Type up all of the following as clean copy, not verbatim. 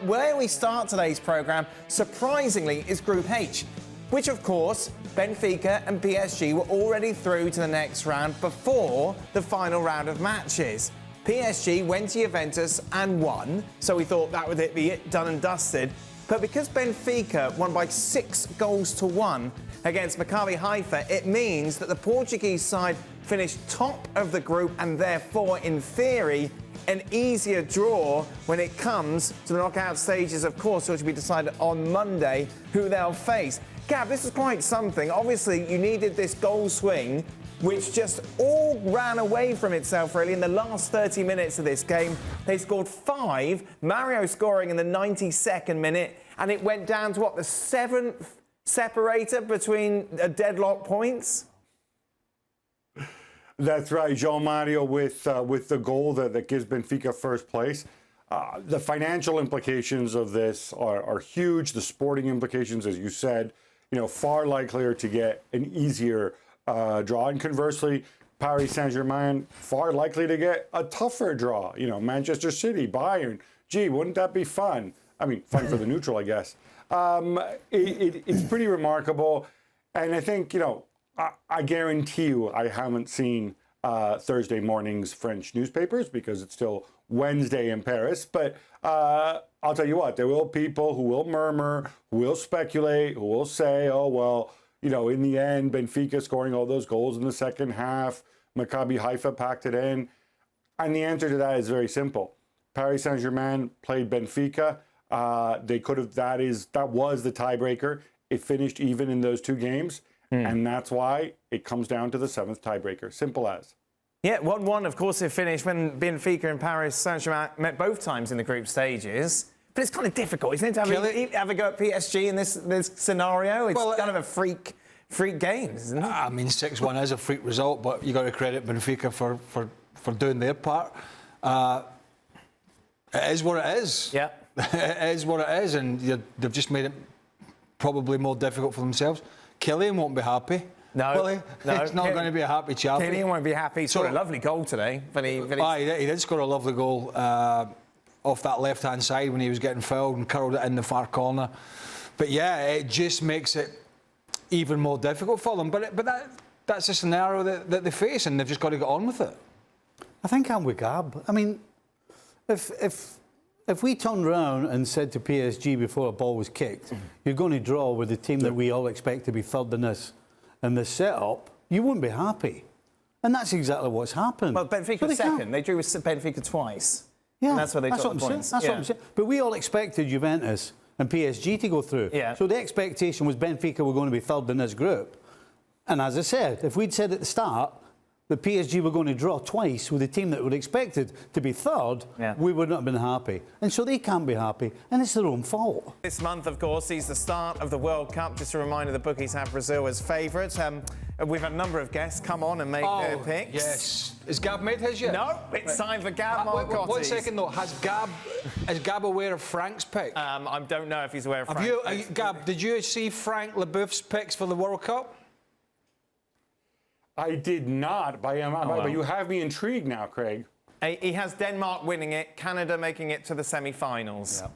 where we start today's programme, surprisingly, is Group H, which, of course, Benfica and PSG were already through to the next round before the final round of matches. PSG went to Juventus and won, so we thought that would be it, done and dusted. But because Benfica won by 6-1 against Maccabi Haifa, it means that the Portuguese side finished top of the group and therefore, in theory, an easier draw when it comes to the knockout stages, of course, which will be decided on Monday who they'll face. Gab, this is quite something. Obviously, you needed this goal swing, which just all ran away from itself, really, in the last 30 minutes of this game. They scored 5, Mario scoring in the 92nd minute, and it went down to, what, the 7th separator between deadlock points? That's right, João Mario with the goal that gives Benfica first place. The financial implications of this are huge. The sporting implications, as you said, far likelier to get an easier draw. And conversely, Paris Saint-Germain far likely to get a tougher draw. Manchester City, Bayern. Gee, wouldn't that be fun? I mean, fun for the neutral, I guess. It's pretty remarkable. And I think, I guarantee you I haven't seen Thursday morning's French newspapers because it's still Wednesday in Paris. But I'll tell you what, there will be people who will murmur, who will speculate, who will say, oh, well, in the end, Benfica scoring all those goals in the second half, Maccabi Haifa packed it in. And the answer to that is very simple. Paris Saint-Germain played Benfica. They could have, that was the tiebreaker. It finished even in those two games. And that's why it comes down to the 7th tiebreaker. Simple as. Yeah, 1-1, of course, it finished when Benfica and Paris Saint-Germain met both times in the group stages. But it's kind of difficult, isn't it, to have a go at PSG in this scenario? It's kind of a freak game, isn't it? I mean, 6-1 is a freak result, but you got to credit Benfica for doing their part. It is what it is. Yeah. It is what it is, and they've just made it probably more difficult for themselves. Kylian won't be happy. No, he's not going to be a happy chap. Kylian won't be happy. He scored a lovely goal today. He did score a lovely goal off that left-hand side when he was getting fouled and curled it in the far corner. But yeah, it just makes it even more difficult for them. But that's a scenario that they face, and they've just got to get on with it. I think I'm with Gab. I mean, if we turned around and said to PSG before a ball was kicked, you're going to draw with the team that we all expect to be third in this setup, you wouldn't be happy. And that's exactly what's happened. Well, Benfica second. They drew with Benfica twice. Yeah, and that's where they took the points. That's what I'm saying. But we all expected Juventus and PSG to go through. Yeah. So the expectation was Benfica were going to be third in this group. And as I said, if we'd said at the start that PSG were going to draw twice with a team that were expected to be third, we would not have been happy. And so they can't be happy, and it's their own fault. This month, of course, sees the start of the World Cup. Just a reminder, the bookies have Brazil as favourites. We've had a number of guests come on and make their picks. Yes. Has Gab made his yet? No, it's time for Gab Marcotti. 1 second, though. Is Gab aware of Frank's pick? I don't know if he's aware of Frank's pick. Gab, did you see Frank Leboeuf's picks for the World Cup? I did not, but you have me intrigued now, Craig. He has Denmark winning it, Canada making it to the semi-finals. Yeah.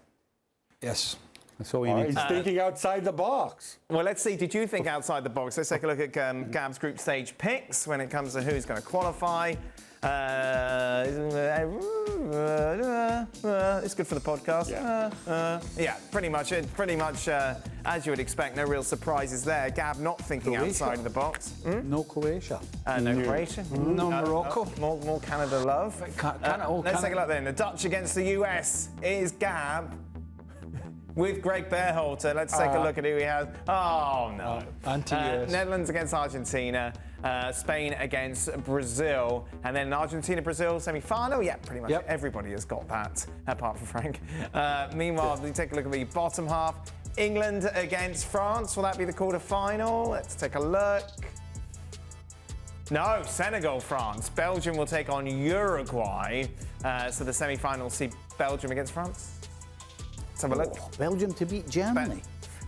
Yes. That's all you need. He's thinking outside the box. Well, let's see. Did you think outside the box? Let's take a look at Gab's group stage picks when it comes to who's going to qualify. It's good for the podcast. Yeah, pretty much as you would expect. No real surprises there. Gab not thinking outside the box. No Croatia. No Croatia. No Morocco. More Canada love. Let's take a look then. The Dutch against the US is Gab with Greg Berhalter. Let's take a look at who he has. Oh, no. Netherlands against Argentina. Spain against Brazil. And then Argentina-Brazil semi-final. Yeah, pretty much everybody has got that, apart from Frank. Meanwhile, we take a look at the bottom half. England against France. Will that be the quarter-final? Let's take a look. No, Senegal, France. Belgium will take on Uruguay. So the semi-final see Belgium against France. Let's have a look. Belgium to beat Germany.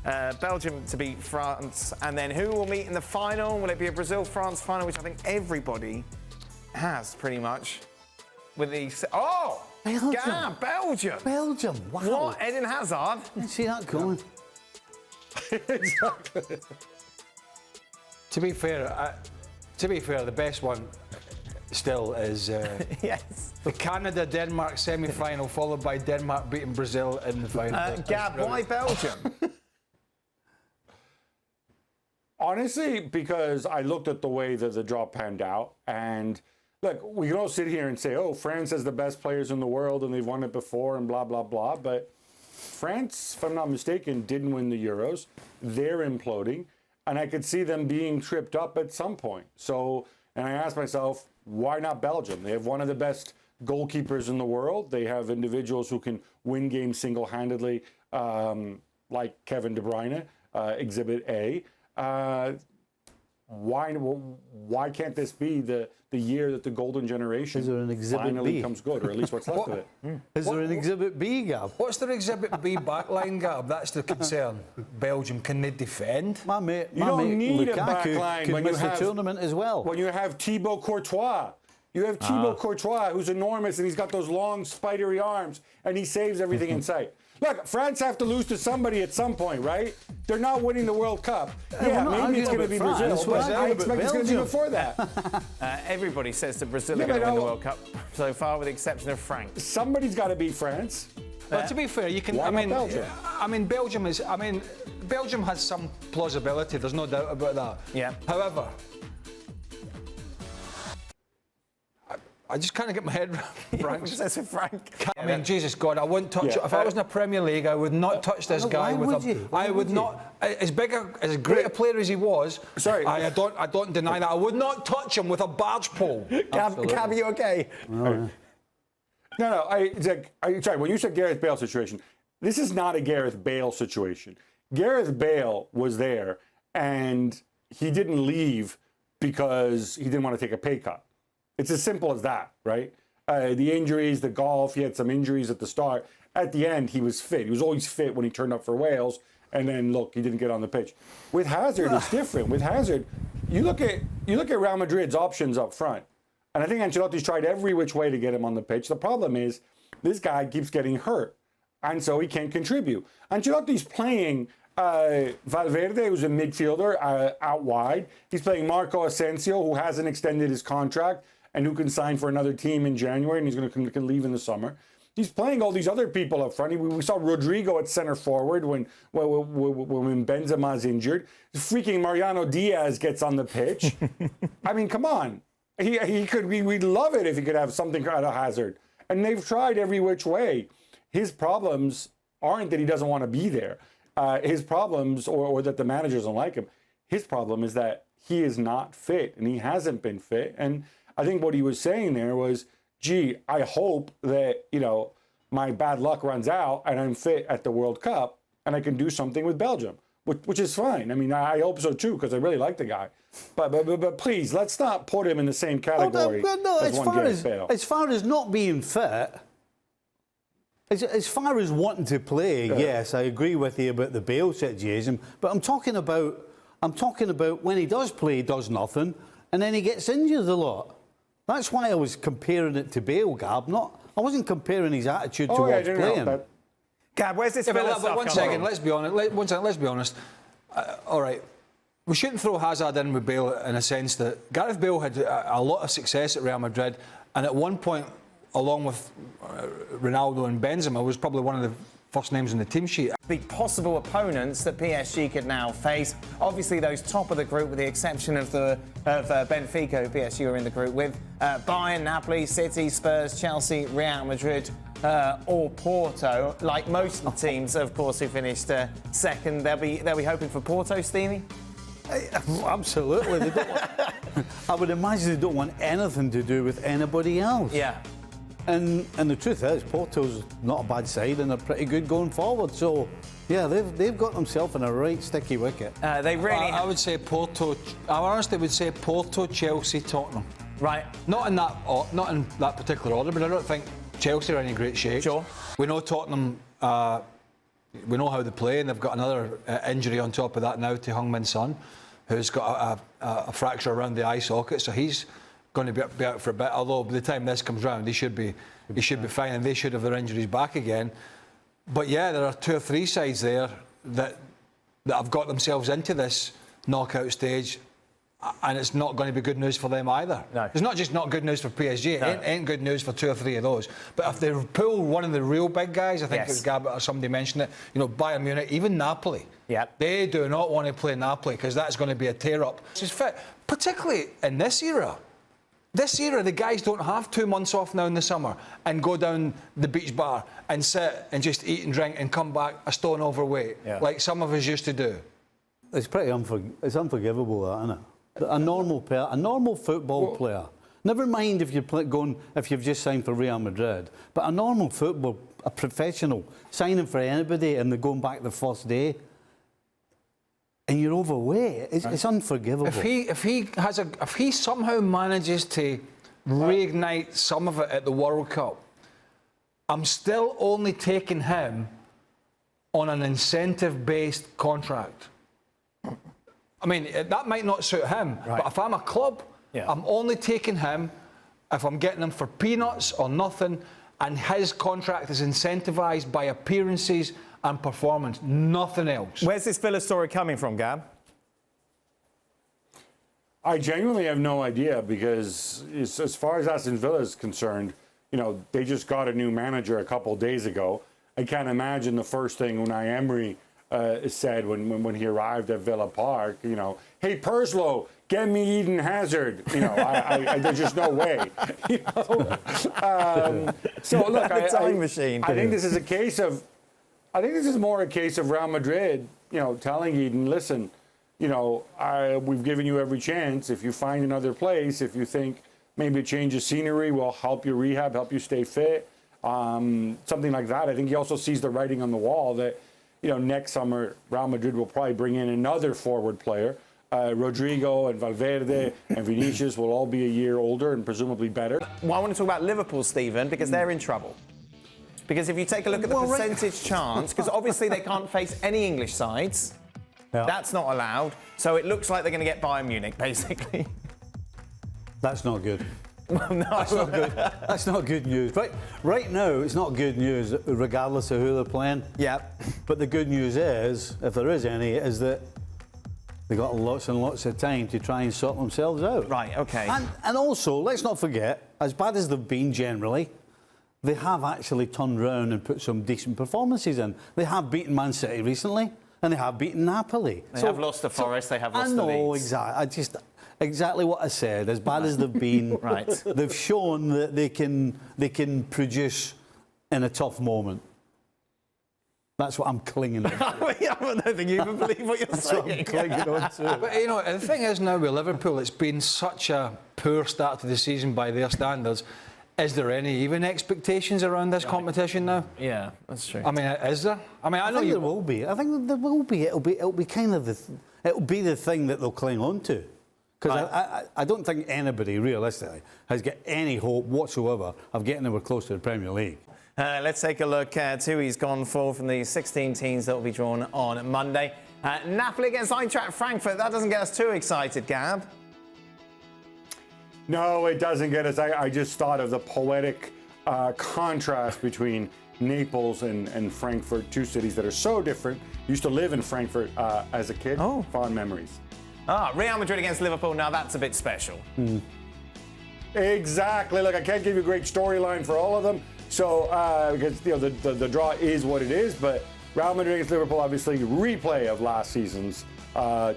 Belgium to beat France. And then who will meet in the final? Will it be a Brazil-France final, which I think everybody has pretty much? With the... Oh! Belgium. Yeah, Belgium. Belgium. Wow. What? Eden Hazard? Didn't see that coming. Exactly. To be fair, the best one still is Yes. the Canada-Denmark semi-final, followed by Denmark beating Brazil in the final. Gab, why Belgium? Honestly, because I looked at the way that the draw panned out, and look, we can all sit here and say, oh, France has the best players in the world and they've won it before and blah, blah, blah. But France, if I'm not mistaken, didn't win the Euros. They're imploding. And I could see them being tripped up at some point. So, and I asked myself, why not Belgium? They have one of the best goalkeepers in the world. They have individuals who can win games single-handedly, like Kevin De Bruyne, Exhibit A. Why can't this be the year that the golden generation finally comes good, or at least what's left of it? Is there an Exhibit B, Gab? What's their Exhibit B backline, Gab? That's the concern. Belgium, can they defend? You don't need a backline can when miss you have the tournament as well. When you have Thibaut Courtois. You have Thibaut Courtois, who's enormous, and he's got those long, spidery arms, and he saves everything in sight. Look, France have to lose to somebody at some point, right? They're not winning the World Cup. Yeah, maybe it's going to be Brazil, but I expect it's going to be before that. Everybody says that Brazil are going to win the World Cup so far, with the exception of France. Somebody's got to beat France. But to be fair, you can. Belgium has some plausibility. There's no doubt about that. Yeah. However, I just can't get my head around Frank. I mean, Jesus God, I wouldn't touch it. If I was in the Premier League, I would not touch this guy with him. I would not. As great a player as he was, I don't deny that. I would not touch him with a barge pole. Gab, are you okay? No. Sorry, when you said Gareth Bale situation, this is not a Gareth Bale situation. Gareth Bale was there, and he didn't leave because he didn't want to take a pay cut. It's as simple as that, right? The injuries, the golf, he had some injuries at the start. At the end, he was fit. He was always fit when he turned up for Wales. And then, look, he didn't get on the pitch. With Hazard, it's different. With Hazard, you look at Real Madrid's options up front. And I think Ancelotti's tried every which way to get him on the pitch. The problem is this guy keeps getting hurt. And so he can't contribute. Ancelotti's playing Valverde, who's a midfielder, out wide. He's playing Marco Asensio, who hasn't extended his contract and who can sign for another team in January, and he's going to leave in the summer. He's playing all these other people up front. We saw Rodrigo at center forward when Benzema's injured. Freaking Mariano Diaz gets on the pitch. I mean, come on. We'd love it if he could have something out of Hazard. And they've tried every which way. His problems aren't that he doesn't want to be there. His problems, or that the manager doesn't like him. His problem is that he is not fit, and he hasn't been fit. And I think what he was saying there was, gee, I hope that, my bad luck runs out and I'm fit at the World Cup and I can do something with Belgium, which is fine. I mean, I hope so too, because I really like the guy. But please, let's not put him in the same category as one Gareth Bale. As far as not being fit, as far as wanting to play, yes, I agree with you about the Bale situation. But I'm talking about when he does play, he does nothing, and then he gets injured a lot. That's why I was comparing it to Bale, Gab. I wasn't comparing his attitude towards playing. Gab, where's this fella stuff one second, let's be honest. All right. We shouldn't throw Hazard in with Bale in a sense that Gareth Bale had a lot of success at Real Madrid, and at one point, along with Ronaldo and Benzema, was probably one of the first names on the team sheet. The possible opponents that PSG could now face, obviously those top of the group, with the exception of Benfica, who PSG are in the group with, Bayern, Napoli, City, Spurs, Chelsea, Real Madrid, or Porto. Like most of the teams, of course, who finished second, they'll be hoping for Porto, Stevie? Absolutely. I would imagine they don't want anything to do with anybody else. Yeah. And the truth is, Porto's not a bad side and they're pretty good going forward. So, yeah, they've got themselves in a right sticky wicket. They really. I would say Porto. I honestly would say Porto, Chelsea, Tottenham. Right. Not in that particular order, but I don't think Chelsea are in any great shape. Sure. We know Tottenham. We know how they play, and they've got another injury on top of that now to Heung-min Son, who's got a fracture around the eye socket, so he's going to be out for a bit, although by the time this comes round, he should be he should be fine, and they should have their injuries back again. But yeah, there are 2 or 3 sides there that have got themselves into this knockout stage, and it's not going to be good news for them either. No. It's not just not good news for PSG, it ain't good news for 2 or 3 of those. But if they pull one of the real big guys, I think it was Gab or somebody mentioned it, you know, Bayern Munich, even Napoli, they do not want to play Napoli because that's going to be a tear-up. It's fit, particularly in this era. This era, the guys don't have 2 months off now in the summer and go down the beach bar and sit and just eat and drink and come back a stone overweight, like some of us used to do. It's pretty it's unforgivable, that, isn't it? A normal football player. Never mind if you've just signed for Real Madrid, but a normal football, a professional signing for anybody and they're going back the first day, and you're overweight. It's unforgivable. If he somehow manages to reignite some of it at the World Cup, I'm still only taking him on an incentive-based contract. I mean, that might not suit him, but if I'm a club, I'm only taking him if I'm getting him for peanuts or nothing, and his contract is incentivised by appearances and performance, nothing else. Where's this Villa story coming from, Gab? I genuinely have no idea, because as far as Aston Villa is concerned, you know, they just got a new manager a couple of days ago. I can't imagine the first thing Unai Emery said when he arrived at Villa Park, you know, hey, Purslow, get me Eden Hazard. You know, there's just no way. You know? So look, machine. I think this is a case of, I think this is more a case of Real Madrid, you know, telling Eden, listen, you know, we've given you every chance. If you find another place, if you think maybe a change of scenery will help you rehab, help you stay fit, something like that. I think he also sees the writing on the wall that, you know, next summer, Real Madrid will probably bring in another forward player. Rodrigo and Valverde and Vinicius will all be a year older and presumably better. Well, I want to talk about Liverpool, Stephen, because they're in trouble. Because if you take a look at the percentage chance, because obviously they can't face any English sides. That's not allowed. So it looks like they're going to get Bayern Munich, basically. That's not good. Well, no. That's not good. That's not good news. Right now, it's not good news, regardless of who they're playing. Yeah. But the good news is, if there is any, is that they've got lots and lots of time to try and sort themselves out. Right, OK. And also, let's not forget, as bad as they've been generally, they have actually turned round and put some decent performances in. They have beaten Man City recently, and they have beaten Napoli. They have lost to Forest, they have lost to Leeds. I know, exactly. Exactly what I said. As bad as they've been, they've shown that they can produce in a tough moment. That's what I'm clinging on. I don't think you even believe what you're saying. What I'm clinging on to. But you know, the thing is now with Liverpool, it's been such a poor start to the season by their standards. Is there any even expectations around this competition now? Yeah, that's true. I mean, is there? I mean, I know there will be. I think there will be. It'll be kind of it'll be the thing that they'll cling on to. Because I don't think anybody, realistically, has got any hope whatsoever of getting anywhere close to the Premier League. Let's take a look at who he's gone for from the 16 teams that will be drawn on Monday. Napoli against Eintracht Frankfurt. That doesn't get us too excited, Gab. No, it doesn't get us. I just thought of the poetic contrast between Naples and Frankfurt, two cities that are so different. Used to live in Frankfurt as a kid. Oh. Fond memories. Real Madrid against Liverpool. Now that's a bit special. Exactly. Look, I can't give you a great storyline for all of them. So, because you know the draw is what it is, but Real Madrid against Liverpool, obviously replay of last season's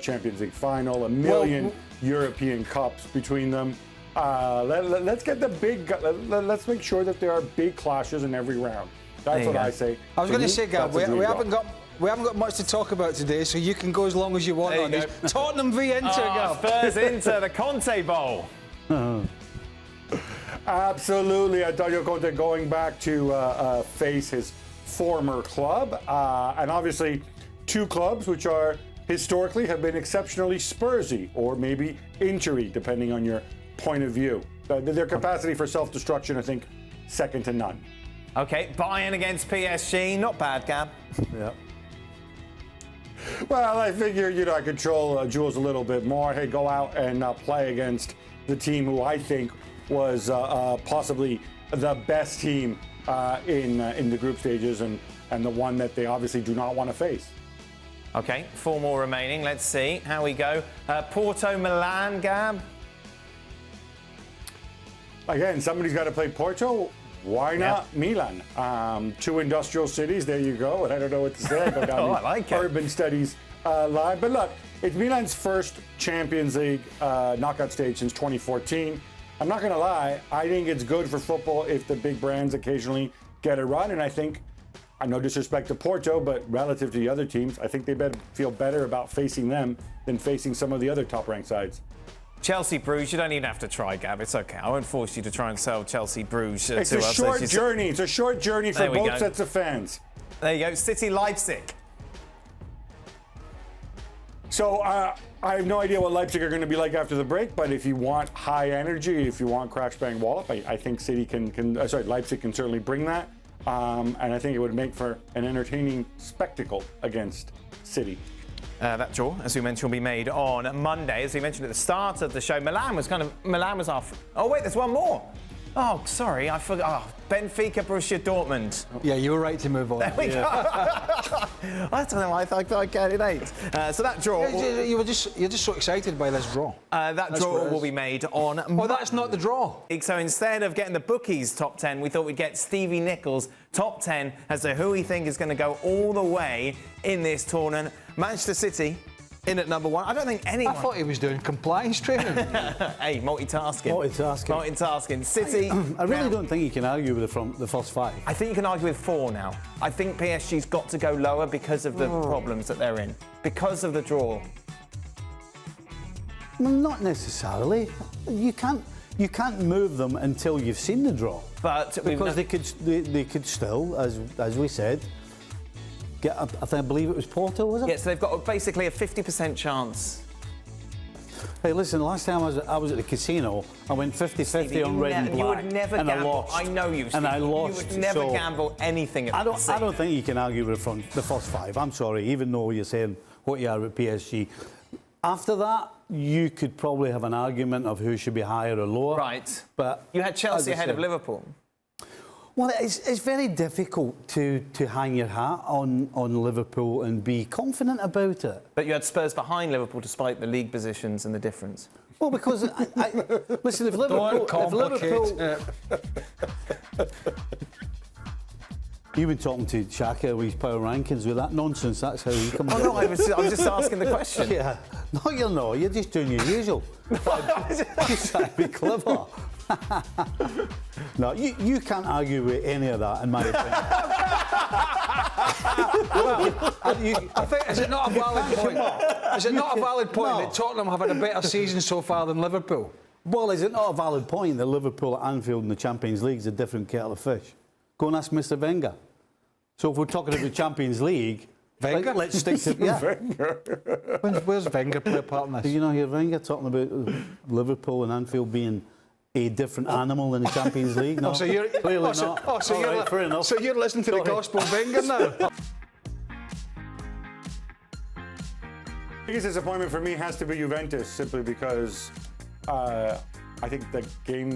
Champions League final, a million European Cups between them. Let's get the big. Let's make sure that there are big clashes in every round. That's what I say. I was going to say, Gab, we haven't got much to talk about today, so you can go as long as you want on this. Tottenham v Inter, Gab. Spurs Inter, the Conte Bowl. Absolutely, Antonio Conte going back to face his former club, and obviously two clubs which are historically have been exceptionally Spursy or maybe Intery, depending on your point of view. Their capacity for self-destruction, I think, second to none. Okay, Bayern against PSG, not bad, Gab. Yeah. Well, I figure, you know, I control Jules a little bit more. Hey, go out and play against the team who I think was possibly the best team in the group stages and the one that they obviously do not want to face. Okay, 4 more remaining. Let's see how we go. Porto, Milan, Gab. Again, somebody's got to play Porto. Why not Milan? 2 industrial cities. There you go. And I don't know what to say. I go down I like it. urban studies line. But look, it's Milan's first Champions League knockout stage since 2014. I'm not going to lie. I think it's good for football if the big brands occasionally get a run. And I think, no disrespect to Porto, but relative to the other teams, I think they better feel better about facing them than facing some of the other top-ranked sides. Chelsea, Bruges, you don't even have to try, Gab. It's okay. I won't force you to try and sell Chelsea, Bruges It's to a us. short journey. It's a short journey for There we both go. sets of fans. There you go. City, Leipzig. So I have no idea what Leipzig are going to be like after the break, but if you want high energy, if you want crash bang wallop, I think Leipzig can certainly bring that, and I think it would make for an entertaining spectacle against City. That draw, as we mentioned, will be made on Monday. As we mentioned at the start of the show, Milan was our. Oh wait, there's one more. Oh, sorry, I forgot. Oh, Benfica, Borussia Dortmund. Yeah, you were right to move on. There we go. I don't know. I thought I counted 8. So that draw. You're just so excited by this draw. That draw will be made on. Well, that's not the draw. So instead of getting the bookies top 10, we thought we'd get Stevie Nicol's top 10 as to who we think is going to go all the way in this tournament. Manchester City in at number 1. I don't think anyone. I thought he was doing compliance training. Hey, multitasking. Multitasking. City. I really don't think you can argue with the first 5. I think you can argue with 4 now. I think PSG's got to go lower because of the problems that they're in, because of the draw. Well, not necessarily. You can't move them until you've seen the draw. But because they could still, as we said, get. I believe it was Porto, was it? Yeah, so they've got basically a 50% chance. Hey, listen, last time I was at the casino, I went 50-50 on red and black. You would never and gamble. I lost. I know you, Steve. And I lost. You would never so gamble anything at I don't think you can argue with the first 5. I'm sorry, even though you're saying what you are with PSG. After that, you could probably have an argument of who should be higher or lower. Right. But you had Chelsea ahead of Liverpool. Well, it's very difficult to hang your hat on Liverpool and be confident about it. But you had Spurs behind Liverpool despite the league positions and the difference. Well, because listen, if Liverpool, you've been talking to Shaka with his power rankings with that nonsense. That's how he comes. Oh no, I was just asking the question. Yeah, no, you're not. You're just doing your usual. Just trying to be clever. No, you can't argue with any of that, in my opinion. I think, is it not a valid point? Is it not a valid point that Tottenham have had a better season so far than Liverpool? Well, is it not a valid point that Liverpool at Anfield in the Champions League is a different kettle of fish? Go and ask Mr. Wenger. So if we're talking about the Champions League, Wenger? let's stick to Where's Wenger play a part in this? Did you not hear Wenger talking about Liverpool and Anfield being a different animal in the Champions League? No, so you're clearly not. So you're listening to the gospel of Wenger now? Biggest disappointment for me has to be Juventus, simply because I think the game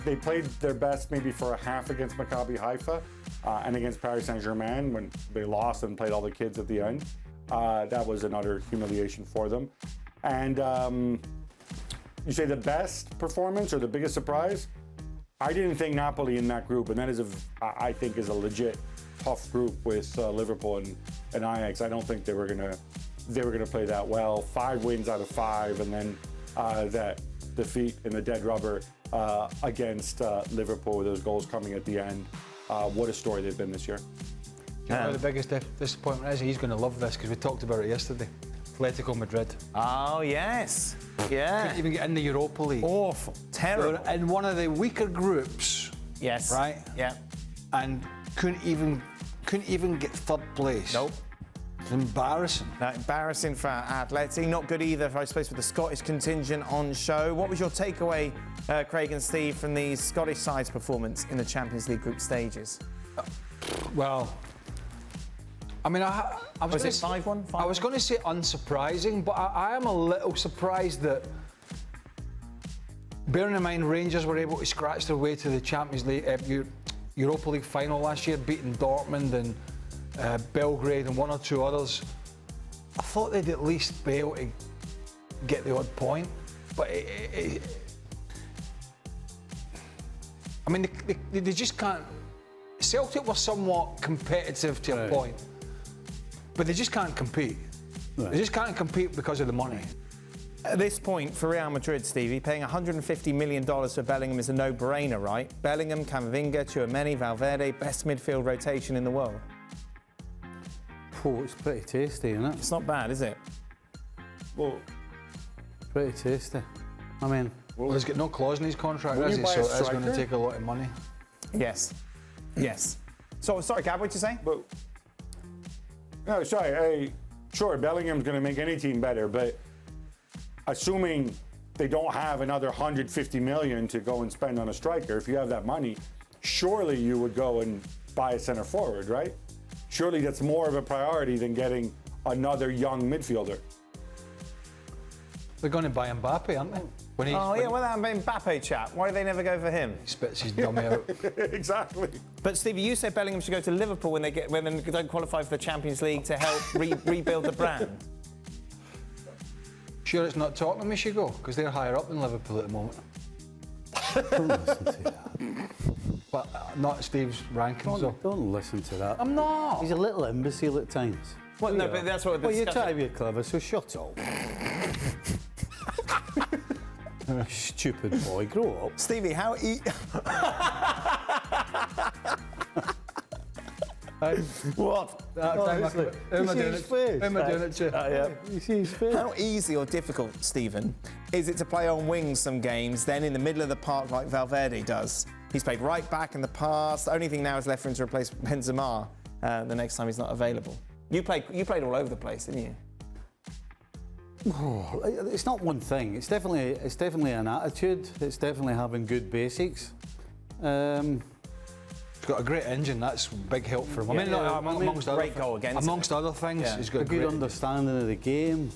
they played their best maybe for a half against Maccabi Haifa and against Paris Saint-Germain when they lost and played all the kids at the end. That was an utter humiliation for them. And you say the best performance or the biggest surprise? I didn't think Napoli in that group, and that is I think is a legit tough group with Liverpool and Ajax. I don't think they were gonna play that well. 5 wins out of 5, and then that defeat in the dead rubber against Liverpool with those goals coming at the end. What a story they've been this year. You know, the biggest disappointment is he's going to love this because we talked about it yesterday. Atletico Madrid. Oh, yes. Yeah. Couldn't even get in the Europa League. Awful. Terrible. They were in one of the weaker groups. Yes. Right? Yeah. And couldn't even get 3rd place. Nope. It's embarrassing. No, embarrassing for Atleti. Not good either, I suppose, for the Scottish contingent on show. What was your takeaway, Craig and Steve, from the Scottish side's performance in the Champions League group stages? Well, I mean, I was it 5-1? I was going to say unsurprising, but I am a little surprised that Bearing in mind Rangers were able to scratch their way to the Champions League, Europa League final last year, beating Dortmund and Belgrade and one or two others, I thought they'd at least be able to get the odd point. But I mean, they just can't. Celtic were somewhat competitive to a point, but they just can't compete. Right. They just can't compete because of the money. At this point, for Real Madrid, Stevie, paying $150 million for Bellingham is a no-brainer, right? Bellingham, Camavinga, Tchouaméni, Valverde, best midfield rotation in the world. Oh, it's pretty tasty, isn't it? It's not bad, is it? Well, pretty tasty. I mean, well, he's got no clause in his contract, has he? So it's going to take a lot of money. Yes. Yes. So, sorry, Gab, what'd you say? But, no, sorry. Sure, Bellingham's going to make any team better, but assuming they don't have another $150 million to go and spend on a striker, if you have that money, surely you would go and buy a centre forward, right? Surely that's more of a priority than getting another young midfielder. They're going to buy Mbappe, aren't they? Well, that Mbappe chat. Why do they never go for him? He spits his dummy out. Exactly. But Stevie, you said Bellingham should go to Liverpool when they don't qualify for the Champions League to help rebuild the brand. Sure, it's not Tottenham he should go, because they're higher up than Liverpool at the moment. don't listen to that. But not Steve's rankings. Don't listen to that. I'm not. He's a little imbecile at times. Well, no, but that's what. Well, you're trying to be clever, so shut up. Stupid boy, grow up. Stevie, how what? Who am I doing it to? You see his face? How easy or difficult, Stephen, is it to play on wings some games, then in the middle of the park like Valverde does? He's played right back in the past. The only thing now is left for him to replace Benzema the next time he's not available. You played all over the place, didn't you? Oh, it's not one thing. It's definitely an attitude. It's definitely having good basics. He's got a great engine. That's a big help for him. Amongst other things, he's got a good understanding of the game.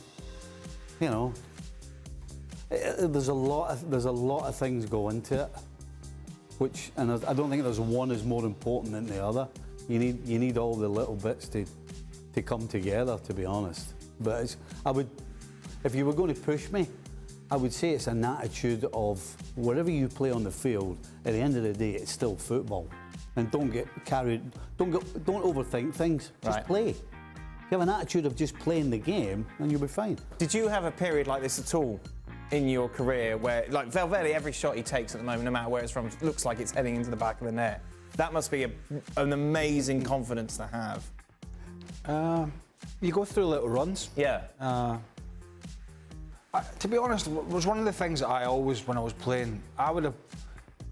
You know, there's a lot of things go into it, and I don't think there's one is more important than the other. You need all the little bits to come together, to be honest. But if you were going to push me, I would say it's an attitude of whatever you play on the field, at the end of the day, it's still football. And don't get carried, don't overthink things, just play. If you have an attitude of just playing the game, then you'll be fine. Did you have a period like this at all in your career where, like Valverde, every shot he takes at the moment, no matter where it's from, looks like it's heading into the back of the net? That must be an amazing confidence to have. You go through little runs. Yeah. To be honest, it was one of the things that I always, when I was playing, I would have.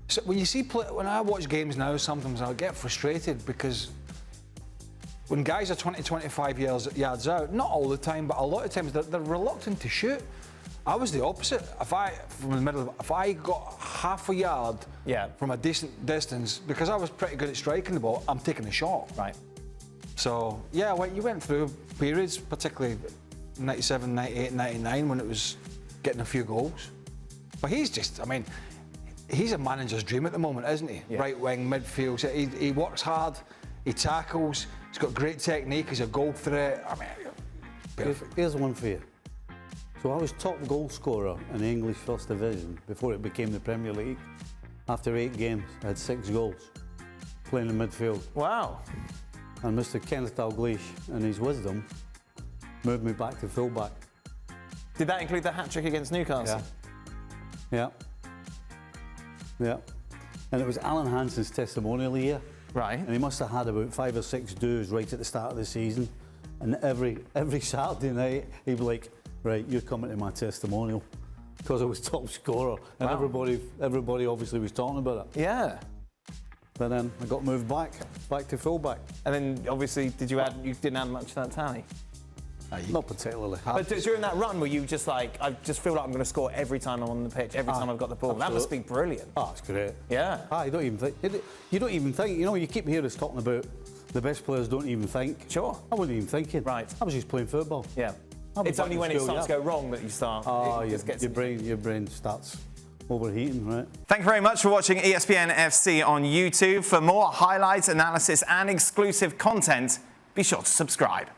So when I watch games now, sometimes I get frustrated because when guys are 20, 25 yards out, not all the time, but a lot of times they're reluctant to shoot. I was the opposite. If I got half a yard from a decent distance, because I was pretty good at striking the ball, I'm taking a shot. Right. So, yeah, you went through periods, particularly 97, 98, 99, when it was getting a few goals. But he's a manager's dream at the moment, isn't he? Yeah. Right wing, midfield. He works hard, he tackles, he's got great technique, he's a goal threat. Perfect. Here's one for you. So I was top goal scorer in the English First Division before it became the Premier League. After 8 games, I had 6 goals playing in midfield. Wow. And Mr. Kenneth Dalglish, in his wisdom, moved me back to fullback. Did that include the hat-trick against Newcastle? Yeah. And it was Alan Hansen's testimonial year. Right. And he must have had about 5 or 6 dues right at the start of the season. And every Saturday night, he'd be like, right, you're coming to my testimonial. Because I was top scorer. And everybody obviously was talking about it. Yeah. But then I got moved back to fullback. And then obviously, you didn't add much to that tally? Not particularly. But during that run, were you just like, I just feel like I'm going to score every time I'm on the pitch, every time I've got the ball? Absolutely. That must be brilliant. Oh, it's great. Yeah. You don't even think. You know, you keep hearing us talking about the best players don't even think. Sure. I wasn't even thinking. Right. I was just playing football. Yeah. It's only when it starts to go wrong that you start. Your brain starts overheating, right? Thank you very much for watching ESPN FC on YouTube. For more highlights, analysis and exclusive content, be sure to subscribe.